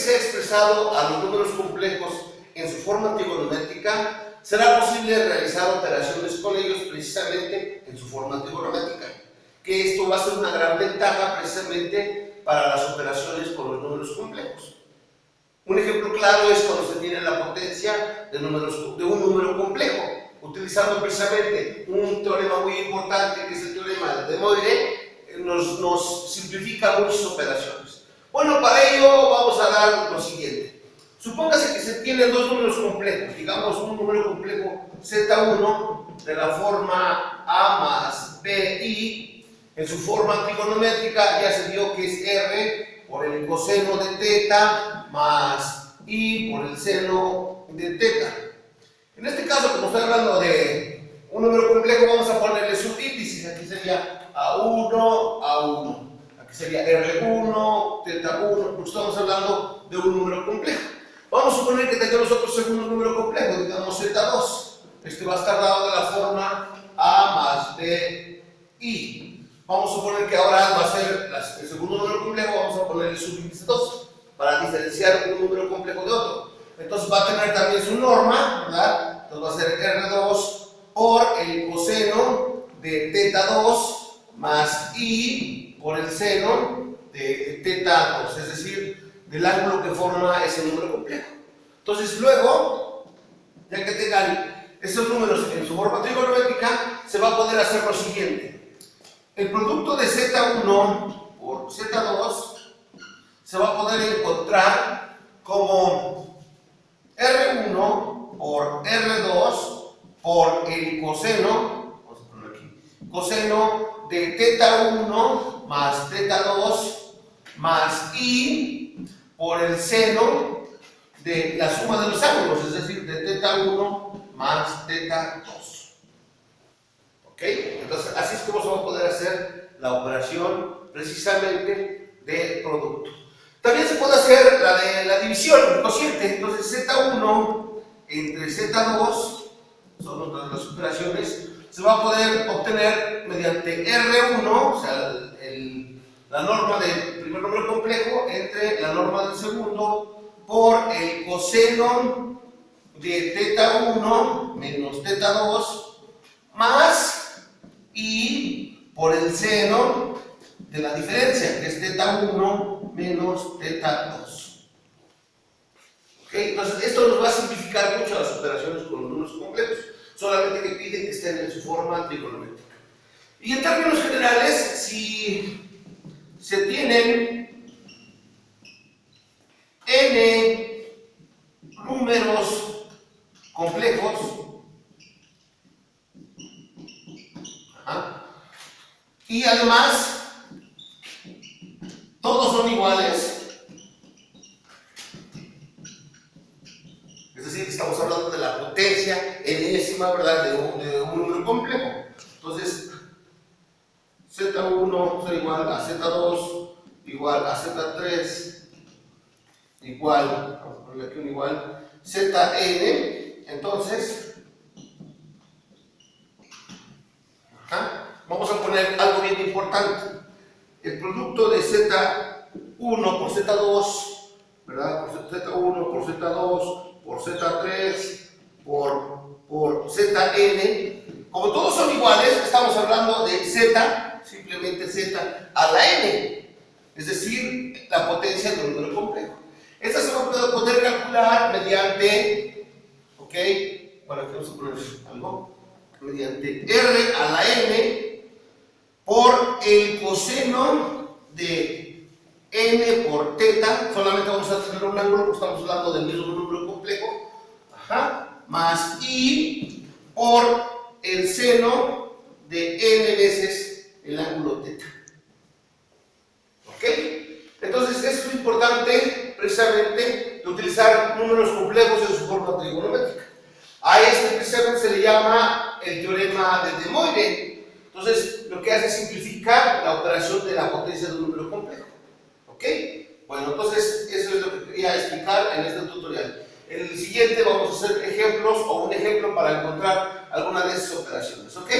se ha expresado a los números complejos en su forma trigonométrica, será posible realizar operaciones con ellos precisamente en su forma trigonométrica. Que esto va a ser una gran ventaja precisamente para las operaciones con los números complejos. Un ejemplo claro es cuando se tiene la potencia de un número complejo, utilizando precisamente un teorema muy importante que es el teorema de De Moivre, nos simplifica muchas operaciones. Bueno, para ello vamos a dar lo siguiente. Supóngase que se tienen dos números complejos, digamos un número complejo Z1 de la forma A más BI, en su forma trigonométrica ya se vio que es R por el coseno de teta más I por el seno de teta. En este caso, como estoy hablando de un número complejo, vamos a ponerle subíndices. Aquí sería A1, A1. Aquí sería R1, teta 1, porque estamos hablando de un número complejo. Vamos a suponer que tengamos otro segundo número complejo, digamos Z2. Este va a estar dado de la forma A más BI. Vamos a suponer que ahora va a ser el segundo número complejo, vamos a ponerle subíndice 2 para diferenciar un número complejo de otro. Entonces va a tener también su norma, ¿verdad? Entonces va a ser R2 por el coseno de teta 2 más I por el seno de teta 2, es decir, del ángulo que forma ese número complejo. Entonces luego, ya que tengan esos números en su forma trigonométrica, se va a poder hacer lo siguiente. El producto de Z1 por Z2 se va a poder encontrar como R1 por R2 por el coseno, vamos a ponerlo aquí, coseno de teta 1 más teta 2 más I por el seno de la suma de los ángulos, es decir, de teta 1 más teta 2. ¿Ok? Entonces, así es como se va a poder hacer la operación precisamente de producto. También se puede hacer la de la división, el cociente. Entonces, Z1 entre Z2, son otras de las operaciones, se va a poder obtener mediante R1, o sea, la norma del primer número complejo entre la norma del segundo por el coseno de teta 1 menos teta 2 más I por el seno de la diferencia, que es teta 1 menos teta 2. ¿Okay? Entonces, esto nos va a simplificar mucho las operaciones con los números complejos, solamente que piden que estén en su forma trigonométrica. Y en términos generales, si se tienen n números complejos, y además todos son iguales, es decir, estamos hablando de la potencia enésima, ¿verdad?, de un número complejo. Entonces, Z1 es igual a Z2 igual a Z3 igual, vamos a ponerle aquí un igual, Zn. Entonces, vamos a poner algo bien importante. El producto de Z1 por Z2, ¿verdad? Por Z1 por Z2 por Z3 por Zn. Como todos son iguales, estamos hablando de Z, simplemente Z a la n, es decir, la potencia de un número complejo. Esta se va a poder calcular mediante, ¿ok? Bueno, aquí vamos a poner algo, mediante R a la n por el coseno de n por teta, solamente vamos a tener un ángulo porque estamos hablando del mismo número complejo, más I por el seno de n veces el ángulo teta. ¿Ok? Entonces, es muy importante precisamente de utilizar números complejos en su forma trigonométrica. A este precisamente se le llama el teorema de De Moivre. Entonces, lo que hace es simplificar la operación de la potencia de un número complejo. ¿Ok? Bueno, entonces, eso es lo que quería explicar en este tutorial. En el siguiente vamos a hacer ejemplos o un ejemplo para encontrar alguna de esas operaciones. ¿Ok?